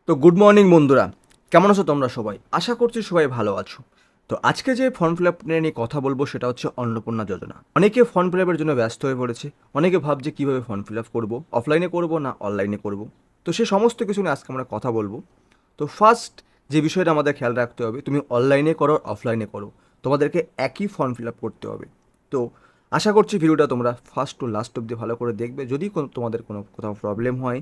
তো good morning বন্ধুরা, কেমন আছো তোমরা সবাই? আশা করছি সবাই ভালো আছো। তো আজকে যে ফর্ম ফিল আপ নিয়ে কথা বলবো সেটা হচ্ছে অন্নপূর্ণা যোজনা। অনেকে ফর্ম ফিল আপের জন্য ব্যস্ত হয়ে পড়েছে, অনেকে ভাবছে কীভাবে ফর্ম ফিল আপ করবো, অফলাইনে করবো না অনলাইনে করবো। তো সে সমস্ত কিছু নিয়ে আজকে আমরা কথা বলবো। তো ফার্স্ট যে বিষয়টা আমাদের খেয়াল রাখতে হবে, তুমি অনলাইনে করো অফলাইনে করো, তোমাদেরকে একই ফর্ম ফিল আপ করতে হবে। তো আশা করছি ভিডিওটা তোমরা ফার্স্ট টু লাস্ট অব্দি ভালো করে দেখবে। যদি তোমাদের কোনো কোথাও প্রবলেম হয়,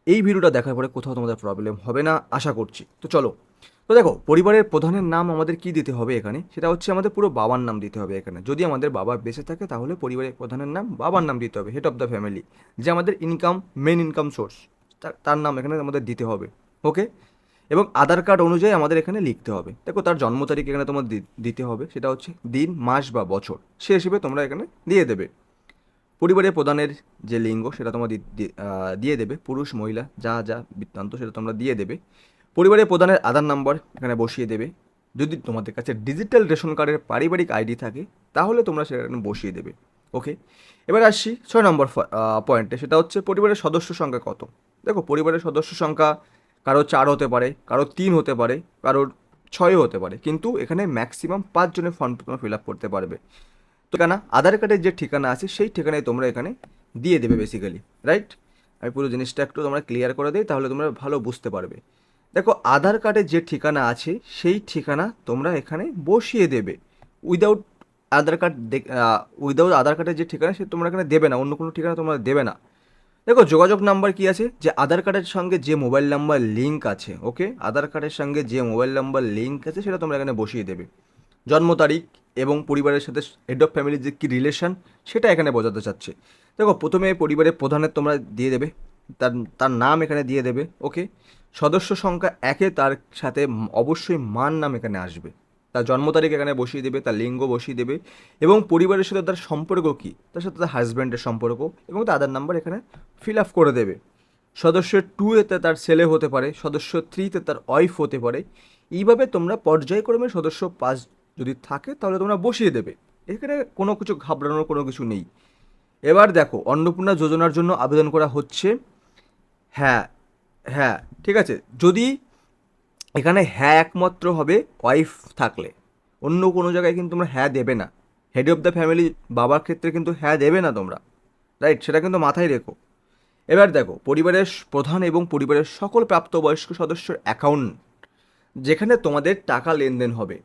এই ভিডিওটা দেখার পরে কোথাও তোমাদের প্রবলেম হবে না আশা করছি। তো চলো। তো দেখো, পরিবারের প্রধানের নাম আমাদের কি দিতে হবে এখানে, সেটা হচ্ছে আমাদের পুরো বাবার নাম দিতে হবে এখানে। যদি আমাদের বাবা বেঁচে থাকে তাহলে পরিবারের প্রধানের নাম বাবার নাম দিতে হবে, হেড অফ দ্য ফ্যামিলি, যে আমাদের মেন ইনকাম সোর্স, তার নাম এখানে আমাদের দিতে হবে। ওকে। এবং আধার কার্ড অনুযায়ী আমাদের এখানে লিখতে হবে। দেখো, তার জন্ম তারিখ এখানে তোমার দিতে হবে, সেটা হচ্ছে দিন, মাস বা বছর, সে হিসেবে তোমরা এখানে দিয়ে দেবে। পরিবারের প্রধানের যে লিঙ্গ সেটা তোমরা দিয়ে দেবে, পুরুষ মহিলা যা যা বৃত্তান্ত সেটা তোমরা দিয়ে দেবে। পরিবারের প্রধানের আধার নাম্বার এখানে বসিয়ে দেবে। যদি তোমাদের কাছে ডিজিটাল রেশন কার্ডের পারিবারিক আইডি থাকে তাহলে তোমরা সেটা এখানে বসিয়ে দেবে। ওকে। এবার আসছি 6 নম্বর পয়েন্টে, সেটা হচ্ছে পরিবারের সদস্য সংখ্যা কত। দেখো, পরিবারের সদস্য সংখ্যা কারো 4 হতে পারে, কারো 3 হতে পারে, কারোর 6 হতে পারে, কিন্তু এখানে ম্যাক্সিমাম 5 জনের ফর্ম তোমরা ফিল আপ করতে পারবে। ঠিকানা, আধার কার্ডের যে ঠিকানা আছে সেই ঠিকানায় তোমরা এখানে দিয়ে দেবে বেসিক্যালি, রাইট? আমি পুরো জিনিসটা একটু তোমরা ক্লিয়ার করে দিই, তাহলে তোমরা ভালো বুঝতে পারবে। দেখো, আধার কার্ডের যে ঠিকানা আছে সেই ঠিকানা তোমরা এখানে বসিয়ে দেবে। উইদাউট আধার কার্ড উইদাউট আধার কার্ডের যে ঠিকানা সে তোমরা এখানে দেবে না, অন্য কোনো ঠিকানা তোমরা দেবে না। দেখো, যোগাযোগ নাম্বার কি আছে, যে আধার কার্ডের সঙ্গে যে মোবাইল নাম্বার লিঙ্ক আছে, ওকে, আধার কার্ডের সঙ্গে যে মোবাইল নাম্বার লিঙ্ক আছে সেটা তোমরা এখানে বসিয়ে দেবে। জন্ম তারিখ এবং পরিবারের সাথে হেড অফ ফ্যামিলির যে কী রিলেশন সেটা এখানে বোঝাতে চাচ্ছে। দেখো, প্রথমে পরিবারের প্রধানের তোমরা দিয়ে দেবে, তার তার নাম এখানে দিয়ে দেবে। ওকে। সদস্য সংখ্যা 1-এ তার সাথে অবশ্যই মার নাম এখানে আসবে। তার জন্ম তারিখ এখানে বসিয়ে দেবে, তার লিঙ্গ বসিয়ে দেবে, এবং পরিবারের সাথে তার সম্পর্ক কী, তার সাথে তার হাজব্যান্ডের সম্পর্ক, এবং তার আধার নাম্বার এখানে ফিল আপ করে দেবে। সদস্য 2-এতে তার ছেলে হতে পারে, সদস্য 3-তে তার ওয়াইফ হতে পারে। এইভাবে তোমরা পর্যায়ক্রমে সদস্য 5 যদি থাকে তাহলে তোমরা বসিয়ে দেবে। এখানে কোনো কিছু ঘাবড়ানোর কোনো কিছু নেই। এবার দেখো, অন্নপূর্ণা যোজনার জন্য আবেদন করা হচ্ছে। হ্যাঁ, হ্যাঁ, ঠিক আছে। যদি এখানে হ্যাঁ একমাত্র হবে ওয়াইফ থাকলে, অন্য কোনো জায়গায় কিন্তু তোমরা হ্যাঁ দেবে না। হেড অফ দ্য ফ্যামিলি বাবার ক্ষেত্রে কিন্তু হ্যাঁ দেবে না তোমরা, রাইট? সেটা কিন্তু মাথায় রেখো। এবার দেখো, পরিবারের প্রধান এবং পরিবারের সকল প্রাপ্তবয়স্ক সদস্যের অ্যাকাউন্ট যেখানে তোমাদের টাকা লেনদেন হবে।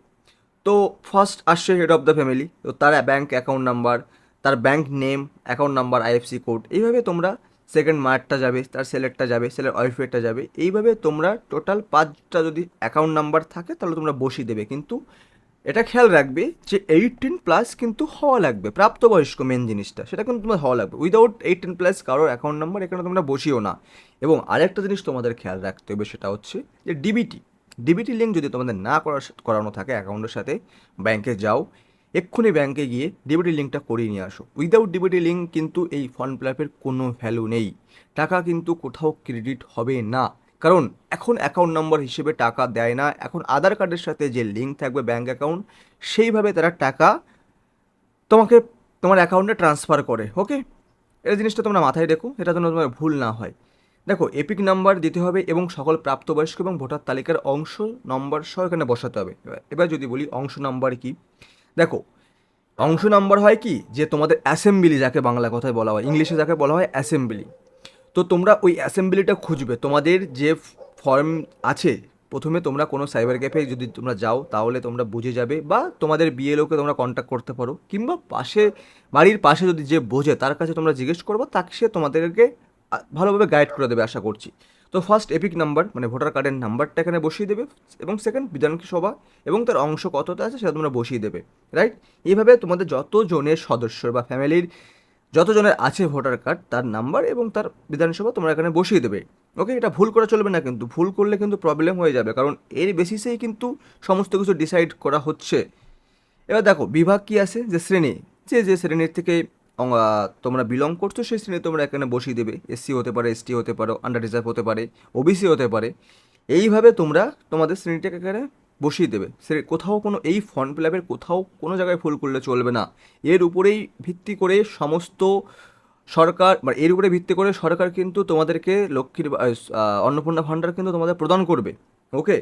তো ফার্স্ট আসছে হেড অফ দ্য ফ্যামিলি, তো তার ব্যাঙ্ক অ্যাকাউন্ট নাম্বার, তার bank name, account number, IFC code, এইভাবে তোমরা সেকেন্ড মায়েরটা যাবে, তার ছেলেরটা যাবে, ছেলের ওয়াইফেরটা যাবে, এইভাবে তোমরা টোটাল 5টা যদি অ্যাকাউন্ট নাম্বার থাকে তাহলে তোমরা বসিয়ে দেবে। কিন্তু এটা খেয়াল রাখবে যে 18+ কিন্তু হওয়া লাগবে, প্রাপ্তবয়স্ক মেন জিনিসটা সেটা কিন্তু তোমার হওয়া লাগবে। উইদাউট 18+ কারোর অ্যাকাউন্ট নাম্বার এখানে তোমরা বসিও না। এবং আরেকটা জিনিস তোমাদের খেয়াল রাখতে হবে, সেটা হচ্ছে যে ডিবিটি লিঙ্ক যদি তোমাদের না করানো থাকে অ্যাকাউন্টের সাথে, ব্যাংকে যাও, এক্ষুনি ব্যাংকে গিয়ে ডিবিটি লিঙ্কটা করিয়ে নিয়ে আসো। উইদাউট ডিবিটি লিঙ্ক কিন্তু এই ফর্ম ফিল আপের কোনো ভ্যালু নেই, টাকা কিন্তু কোথাও ক্রেডিট হবে না। কারণ এখন অ্যাকাউন্ট নম্বর হিসেবে টাকা দেয় না, এখন আধার কার্ডের সাথে যে লিঙ্ক থাকবে ব্যাঙ্ক অ্যাকাউন্ট, সেইভাবে তারা টাকা তোমাকে তোমার অ্যাকাউন্টে ট্রান্সফার করে। ওকে। এই জিনিসটা তোমরা মাথায় রেখো, এটা যেন তোমার ভুল না হয়। দেখো, এপিক নাম্বার দিতে হবে এবং সকল প্রাপ্তবয়স্ক এবং ভোটার তালিকার অংশ নম্বর সহ এখানে বসাতে হবে। এবার যদি বলি অংশ নাম্বার কি, দেখো, অংশ নাম্বার হয় কি, যে তোমাদের অ্যাসেম্বলি, যাকে বাংলা কথায় বলা হয়, ইংলিশে যাকে বলা হয় অ্যাসেম্বলি। তো তোমরা ওই অ্যাসেম্বলিটা খুঁজবে, তোমাদের যে ফর্ম আছে। প্রথমে তোমরা কোনো সাইবার ক্যাফে যদি তোমরা যাও তাহলে তোমরা বুঝে যাবে, বা তোমাদের বিএলওকে তোমরা কন্ট্যাক্ট করতে পারো, কিংবা বাড়ির পাশে যদি যে বোঝে তার কাছে তোমরা জিজ্ঞেস করবো, তাকে সে তোমাদেরকে ভালোভাবে গাইড করে দেবে আশা করছি। তো ফার্স্ট এপিক নাম্বার মানে ভোটার কার্ডের নাম্বারটা এখানে বসিয়ে দেবে, এবং সেকেন্ড বিধানসভা এবং তার অংশ কতটা আছে সেটা তোমরা বসিয়ে দেবে, রাইট? এইভাবে তোমাদের যত জনের সদস্য বা ফ্যামিলির যতজনের আছে ভোটার কার্ড তার নাম্বার এবং তার বিধানসভা তোমরা এখানে বসিয়ে দেবে। ওকে, এটা ভুল করা চলবে না, কিন্তু ভুল করলে কিন্তু প্রবলেম হয়ে যাবে, কারণ এর বেসিসেই কিন্তু সমস্ত কিছু ডিসাইড করা হচ্ছে। এবার দেখো, বিভাগ কি আছে, যে শ্রেণী, যে শ্রেণীর থেকে তোমরা বিলং করছো সেই শ্রেণী তোমরা এখানে বসিয়ে দেবে। এসসি হতে পারে, এসটি হতে পারো, আন্ডার রিজার্ভ হতে পারে, ওবিসি হতে পারে। এইভাবে তোমরা তোমাদের শ্রেণীটাকে এখানে বসিয়ে দেবে। কোথাও কোনো এই ফর্ম ফিল আপের কোথাও কোনো জায়গায় ভুল করলে চলবে না। এর উপরেই ভিত্তি করে সমস্ত সরকার মানে এর উপরে ভিত্তি করে সরকার কিন্তু তোমাদেরকে লক্ষ্মীর অন্নপূর্ণা ভাণ্ডার কিন্তু তোমাদের প্রদান করবে। ওকে,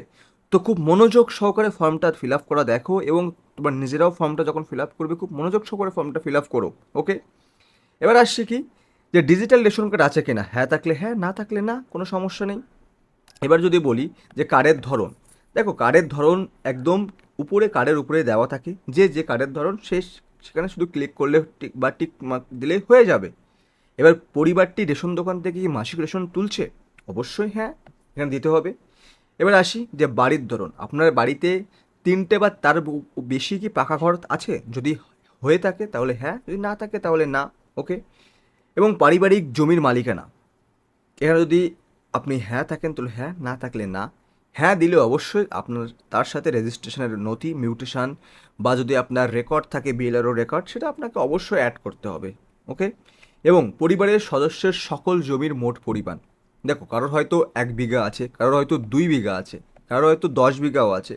তো খুব মনোযোগ সহকারে ফর্মটা ফিল আপ করা দেখো, এবং তোমার নিজেরাও ফর্মটা যখন ফিল আপ করবে খুব মনোযোগ সহকারে ফর্মটা ফিল আপ করো। ওকে, এবার আসছি কি, যে ডিজিটাল রেশন কার্ড আছে কিনা, হ্যাঁ থাকলে হ্যাঁ, না থাকলে না, কোনো সমস্যা নেই। এবার যদি বলি যে কার্ডের ধরন, দেখো কার্ডের ধরন একদম উপরে, কার্ডের উপরে দেওয়া থাকে যে কার্ডের ধরন সেখানে শুধু ক্লিক করলে টিক বা টিক মার্ক দিলেই হয়ে যাবে। এবার পরিবারটি রেশন দোকান থেকে কি মাসিক রেশন তুলছে, অবশ্যই হ্যাঁ, এখানে দিতে হবে। এবার আসি যে বাড়ির ধরন, আপনার বাড়িতে 3টে বা তার বেশি কি পাকা ঘর আছে, যদি হয়ে থাকে তাহলে হ্যাঁ, যদি না থাকে তাহলে না। ওকে, এবং পারিবারিক জমির মালিকানা, এখানে যদি আপনি হ্যাঁ থাকেন তাহলে হ্যাঁ, না থাকলে না। হ্যাঁ দিলে অবশ্যই আপনার তার সাথে রেজিস্ট্রেশনের নথি, মিউটেশন, বা যদি আপনার রেকর্ড থাকে বিএলআরও রেকর্ড, সেটা আপনাকে অবশ্যই অ্যাড করতে হবে। ওকে, এবং পরিবারের সদস্যের সকল জমির মোট পরিমাণ, দেখো কারোর হয়তো 1 বিঘা আছে, কারোর হয়তো 2 বিঘা আছে, কারোর হয়তো 10 বিঘাও আছে।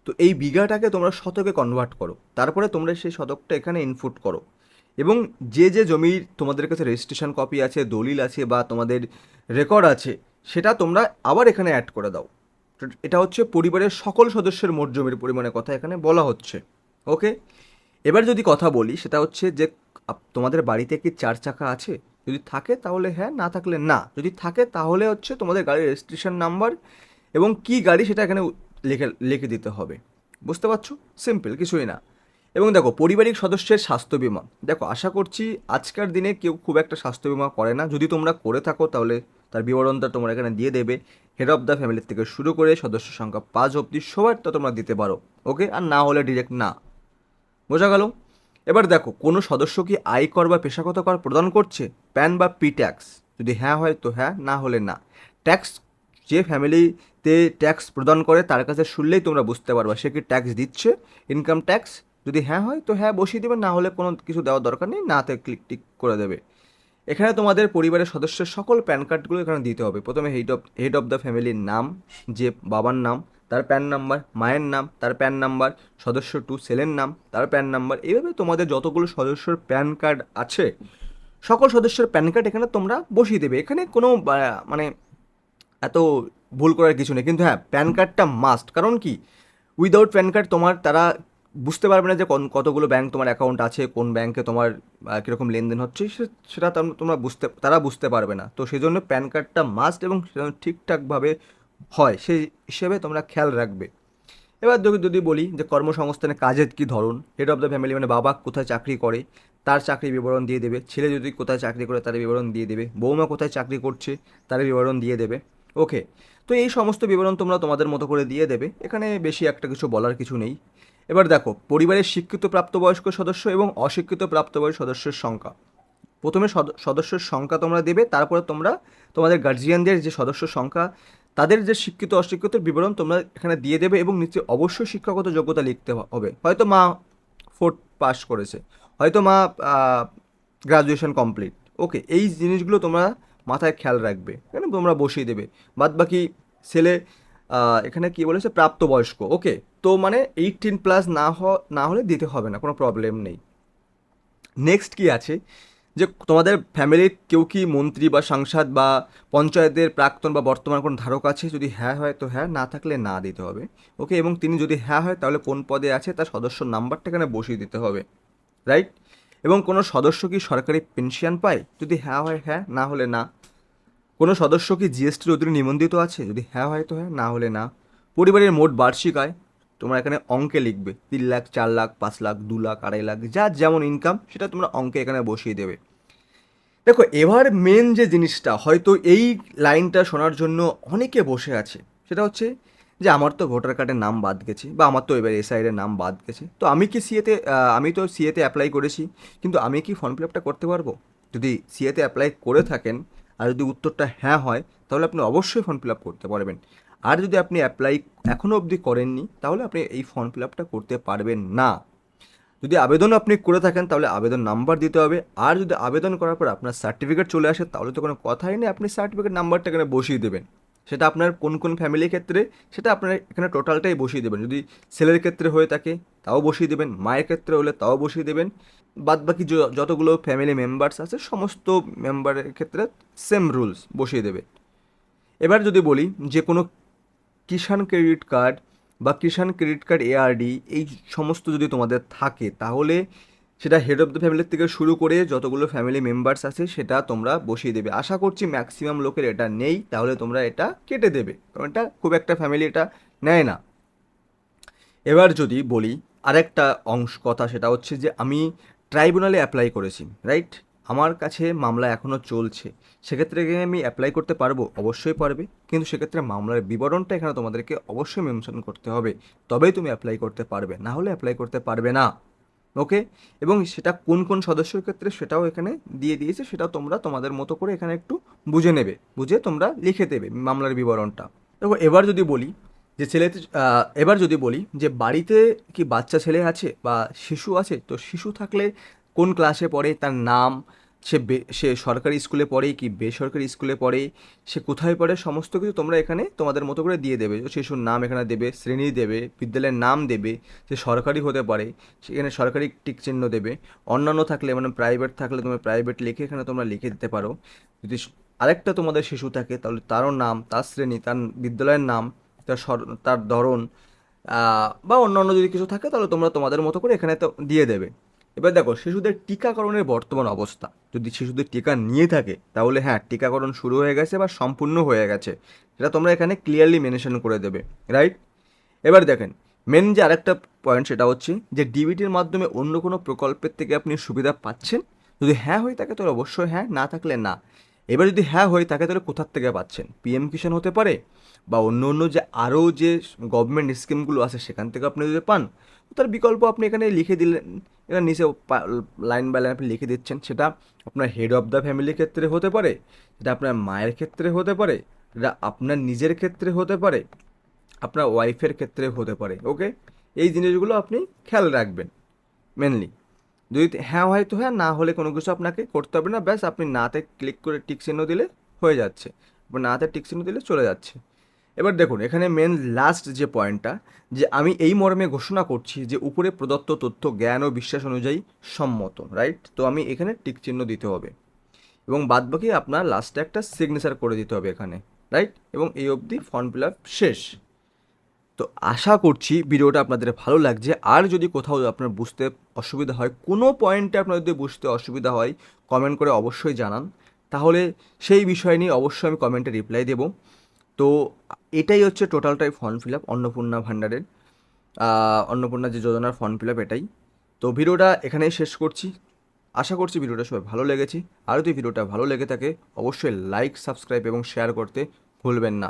তো এই বিঘাটাকে তোমরা শতকে কনভার্ট করো, তারপরে তোমরা সেই শতকটা এখানে ইনপুট করো, এবং যে জমির তোমাদের কাছে রেজিস্ট্রেশন কপি আছে, দলিল আছে, বা তোমাদের রেকর্ড আছে, সেটা তোমরা আবার এখানে অ্যাড করে দাও। তো এটা হচ্ছে পরিবারের সকল সদস্যের মোট জমির পরিমাণের কথা এখানে বলা হচ্ছে। ওকে, এবার যদি কথা বলি সেটা হচ্ছে যে তোমাদের বাড়িতে কি 4 চাকা আছে, যদি থাকে তাহলে হ্যাঁ, না থাকলে না। যদি থাকে তাহলে হচ্ছে তোমাদের গাড়ির রেজিস্ট্রেশন নাম্বার এবং কি গাড়ি সেটা এখানে লিখে লিখে দিতে হবে। বুঝতে পারছো, সিম্পল, কিছুই না। এবং দেখো পরিবারিক সদস্যের স্বাস্থ্য বিমা, দেখো আশা করছি আজকের দিনে কেউ খুব একটা স্বাস্থ্য বিমা করে না, যদি তোমরা করে থাকো তাহলে তার বিবরণটা তোমরা এখানে দিয়ে দেবে। হেড অফ দ্য ফ্যামিলির থেকে শুরু করে সদস্য সংখ্যা 5 অবধি সবারটা তোমরা দিতে পারো। ওকে, আর না হলে ডিরেক্ট না। বোঝা গেল? এবার দেখো কোনো সদস্য কি আয়কর বা পেশাগত কর প্রদান করছে, প্যান বা পি ট্যাক্স, যদি হ্যাঁ হয় তো হ্যাঁ, না হলে না। ট্যাক্স, যে ফ্যামিলিতে ট্যাক্স প্রদান করে তার কাছে শুনলেই তোমরা বুঝতে পারবা সে কি ট্যাক্স দিচ্ছে, ইনকাম ট্যাক্স। যদি হ্যাঁ হয় তো হ্যাঁ বসিয়ে দেবে, না হলে কোনো কিছু দেওয়ার দরকার নেই, নাতে ক্লিক টিক করে দেবে। এখানে তোমাদের পরিবারের সদস্যের সকল প্যান কার্ডগুলো এখানে দিতে হবে। প্রথমে হেড অফ দ্য ফ্যামিলির নাম, যে বাবার নাম, তার প্যান নাম্বার, মায়ের নাম, তার প্যান নাম্বার, সদস্য 2 ছেলের নাম, তার প্যান নাম্বার, এইভাবে তোমাদের যতগুলো সদস্যর প্যান কার্ড আছে সকল সদস্যের প্যান কার্ড এখানে তোমরা বসিয়ে দেবে। এখানে কোনো মানে এত ভুল করার কিছু নেই, কিন্তু হ্যাঁ প্যান কার্ডটা মাস্ট। কারণ কি, উইদাউট প্যান কার্ড তোমার তারা বুঝতে পারবে না যে কতগুলো ব্যাংক তোমার অ্যাকাউন্ট আছে, কোন ব্যাংকে তোমার কীরকম লেনদেন হচ্ছে, সেটা তোমরা তারা বুঝতে পারবে না। তো সেই জন্য প্যান কার্ডটা মাস্ট, এবং সেটা ঠিকঠাকভাবে হয় সেই হিসেবে তোমরা খেয়াল রাখবে। এবার যদি বলি যে কর্মসংস্থানের কাজের কী ধরন, হেড অফ দ্য ফ্যামিলি মানে বাবা কোথায় চাকরি করে তার চাকরির বিবরণ দিয়ে দেবে, ছেলে যদি কোথায় চাকরি করে তার বিবরণ দিয়ে দেবে, বৌমা কোথায় চাকরি করছে তার বিবরণ দিয়ে দেবে। ওকে, তো এই সমস্ত বিবরণ তোমরা তোমাদের মতো করে দিয়ে দেবে, এখানে বেশি একটা কিছু বলার কিছু নেই। এবার দেখো পরিবারের শিক্ষিত প্রাপ্তবয়স্ক সদস্য এবং অশিক্ষিত প্রাপ্তবয়স্ক সদস্যের সংখ্যা, প্রথমে সদস্যের সংখ্যা তোমরা দেবে, তারপরে তোমরা তোমাদের গার্জিয়ানদের যে সদস্য সংখ্যা, তাদের যে শিক্ষিত অশিক্ষিতের বিবরণ তোমরা এখানে দিয়ে দেবে, এবং নিচে অবশ্যই শিক্ষাগত যোগ্যতা লিখতে হবে। হয়তো মা 4th পাস করেছে, হয়তো মা গ্রাজুয়েশন কমপ্লিট। ওকে, এই জিনিসগুলো তোমরা মাথায় খেয়াল রাখবে, এখানে তোমরা বসিয়ে দেবে। বাদ বাকি ছেলে এখানে কি বলেছে, প্রাপ্তবয়স্ক। ওকে, তো মানে 18+ না হলে দিতে হবে না, কোনো প্রবলেম নেই। নেক্সট কি আছে, যে তোমাদের ফ্যামিলির কেউ কি মন্ত্রী বা সাংসদ বা পঞ্চায়েতের প্রাক্তন বা বর্তমান কোনো ধারক আছে, যদি হ্যাঁ হয় তো হ্যাঁ, না থাকলে না দিতে হবে। ওকে, এবং তিনি যদি হ্যাঁ হয় তাহলে কোন পদে আছে তার সদস্য নাম্বারটা এখানে বসিয়ে দিতে হবে, রাইট? এবং কোনো সদস্য কি সরকারি পেনশন পায়, যদি হ্যাঁ হয় হ্যাঁ, না হলে না। কোনো সদস্য কি জিএসটির অধীনে নিবন্ধিত আছে, যদি হ্যাঁ হয় তো হ্যাঁ, না হলে না। পরিবারের মোট বার্ষিক আয় তোমরা এখানে অঙ্কে লিখবে, 3 লাখ, 4 লাখ, 5 লাখ, 2 লাখ, 2.5 লাখ, যার যেমন ইনকাম সেটা তোমরা অঙ্কে এখানে বসিয়ে দেবে। দেখো এবার মেন যে জিনিসটা, হয়তো এই লাইনটা শোনার জন্য অনেকে বসে আছে, সেটা হচ্ছে যে আমার তো ভোটার কার্ডের নাম বাদ গেছে, বা আমার তো এবার এসআইয়ের নাম বাদ গেছে, তো আমি কি আমি তো সিএতে অ্যাপ্লাই করেছি, কিন্তু আমি কি ফর্ম ফিল আপটা করতে পারবো? যদি সিএতে অ্যাপ্লাই করে থাকেন আর যদি উত্তরটা হ্যাঁ হয়, তাহলে আপনি অবশ্যই ফর্ম ফিল আপ করতে পারবেন। আর যদি আপনি অ্যাপ্লাই এখনও অবধি করেননি, তাহলে আপনি এই ফর্ম ফিল আপটা করতে পারবেন না। যদি আবেদন আপনি করে থাকেন তাহলে আবেদন নাম্বার দিতে হবে, আর যদি আবেদন করার পর আপনার সার্টিফিকেট চলে আসে তাহলে তো কোনো কথাই নেই, আপনি সার্টিফিকেট নাম্বারটা এখানে বসিয়ে দেবেন। সেটা আপনার কোন কোন ফ্যামিলির ক্ষেত্রে, সেটা আপনার এখানে টোটালটাই বসিয়ে দেবেন। যদি ছেলের ক্ষেত্রে হয়ে থাকে তাও বসিয়ে দেবেন, মায়ের ক্ষেত্রে হলে তাও বসিয়ে দেবেন, বাদবাকি যতগুলো ফ্যামিলি মেম্বার্স আছে সমস্ত মেম্বারের ক্ষেত্রে সেম রুলস বসিয়ে দেবে। এবার যদি বলি যে কোনো কিষাণ ক্রেডিট কার্ড বা কিষাণ ক্রেডিট কার্ড এআরডি এই সমস্ত যদি তোমাদের থাকে তাহলে সেটা হেড অফ দ্য ফ্যামিলির থেকে শুরু করে যতগুলো ফ্যামিলি মেম্বার্স আছে সেটা তোমরা বসিয়ে দেবে। আশা করছি ম্যাক্সিমাম লোকের এটা নেই, তাহলে তোমরা এটা কেটে দেবে, কারণ এটা খুব একটা ফ্যামিলি এটা নেয় না। এবার যদি বলি আরেকটা কথা, সেটা হচ্ছে যে আমি ট্রাইব্যুনালে অ্যাপ্লাই করেছি, রাইট? আমার কাছে মামলা এখনও চলছে, সেক্ষেত্রে কি আমি অ্যাপ্লাই করতে পারবো? অবশ্যই পারবে, কিন্তু সেক্ষেত্রে মামলার বিবরণটা এখানে তোমাদেরকে অবশ্যই মেনশন করতে হবে, তবেই তুমি অ্যাপ্লাই করতে পারবে, না হলে অ্যাপ্লাই করতে পারবে না। ওকে? এবং সেটা কোন কোন সদস্যের ক্ষেত্রে সেটাও এখানে দিয়ে দিয়েছে, সেটাও তোমরা তোমাদের মতো করে এখানে একটু বুঝে নেবে, বুঝে তোমরা লিখে দেবে মামলার বিবরণটা। দেখো এবার যদি বলি যে এবার যদি বলি যে বাড়িতে কি বাচ্চা ছেলে আছে বা শিশু আছে, তো শিশু থাকলে কোন ক্লাসে পড়ে, তার নাম, সে সরকারি স্কুলে পড়ে কি বেসরকারি স্কুলে পড়ে, সে কোথায় পড়ে, সমস্ত কিছু তোমরা এখানে তোমাদের মতো করে দিয়ে দেবে। শিশুর নাম এখানে দেবে, শ্রেণী দেবে, বিদ্যালয়ের নাম দেবে, যে সরকারি হতে পারে সেখানে সরকারি টিক চিহ্ন দেবে। অন্যান্য থাকলে মানে প্রাইভেট থাকলে তুমি প্রাইভেট লিখে এখানে তোমরা লিখে দিতে পারো। যদি আরেকটা তোমাদের শিশু থাকে তাহলে তারও নাম, তার শ্রেণী, তার বিদ্যালয়ের নাম, তার ধরন, বা অন্যান্য যদি কিছু থাকে তাহলে তোমরা তোমাদের মতো করে এখানে তো দিয়ে দেবে। এবার দেখো শিশুদের টিকাকরণের বর্তমান অবস্থা, যদি শিশুদের টিকা নিয়ে থাকে তাহলে হ্যাঁ টিকাকরণ শুরু হয়ে গেছে বা সম্পূর্ণ হয়ে গেছে, সেটা তোমরা এখানে ক্লিয়ারলি মেনশন করে দেবে, রাইট? এবার দেখেন মেন যে আরেকটা পয়েন্ট, সেটা হচ্ছে যে ডিবিটির মাধ্যমে অন্য কোনো প্রকল্পের থেকে আপনি সুবিধা পাচ্ছেন, যদি হ্যাঁ হয়ে থাকে তাহলে অবশ্যই হ্যাঁ, না থাকলে না। এবার যদি হ্যাঁ হয়ে থাকে তাহলে কোথার থেকে পাচ্ছেন, পিএম কিষাণ হতে পারে বা অন্য অন্য যে আরও যে গভর্নমেন্ট স্কিমগুলো আছে সেখান থেকে আপনি যদি পান, তার বিকল্প আপনি এখানে লিখে দিলেন, এখানে নিচে লাইন বাই লাইন আপনি লিখে দিচ্ছেন। সেটা আপনার হেড অফ দ্য ফ্যামিলির ক্ষেত্রে হতে পারে, সেটা আপনার মায়ের ক্ষেত্রে হতে পারে, সেটা আপনার নিজের ক্ষেত্রে হতে পারে, আপনার ওয়াইফের ক্ষেত্রে হতে পারে। ওকে? এই জিনিসগুলো আপনি খেয়াল রাখবেন মেনলি। যদি হ্যাঁ হয় তো হ্যাঁ, না হলে কোনো কিছু আপনাকে করতে হবে না, ব্যাস আপনি নাতে ক্লিক করে টিক চিহ্ন দিলে হয়ে যাচ্ছে, বা নাতে টিক চিহ্ন দিলে চলে যাচ্ছে। এবার দেখুন এখানে মেন লাস্ট যে পয়েন্টটা, যে আমি এই মর্মে ঘোষণা করছি যে উপরে প্রদত্ত তথ্য জ্ঞান ও বিশ্বাস অনুযায়ী সম্মত, রাইট? তো আমি এখানে টিক চিহ্ন দিতে হবে এবং বাদবাকি আপনার লাস্টে একটা সিগনেচার করে দিতে হবে এখানে, রাইট? এবং এই অবধি ফর্ম ফিল আপ শেষ। তো আশা করছি ভিডিওটা আপনাদের ভালো লাগছে। আর যদি কোথাও আপনার বুঝতে অসুবিধা হয়, কোনো পয়েন্টে আপনার যদি বুঝতে অসুবিধা হয়, কমেন্ট করে অবশ্যই জানান, তাহলে সেই বিষয় নিয়ে অবশ্যই আমি কমেন্টে রিপ্লাই দেব। তো এটাই হচ্ছে টোটালটাই ফর্ম ফিল আপ অন্নপূর্ণা ভাণ্ডারের, অন্নপূর্ণা যে যোজনার ফর্ম ফিল আপ এটাই। তো ভিডিওটা এখানেই শেষ করছি। আশা করছি ভিডিওটা সবাই ভালো লেগেছে। আর যদি ভিডিওটা ভালো লেগে থাকে অবশ্যই লাইক, সাবস্ক্রাইব এবং শেয়ার করতে ভুলবেন না।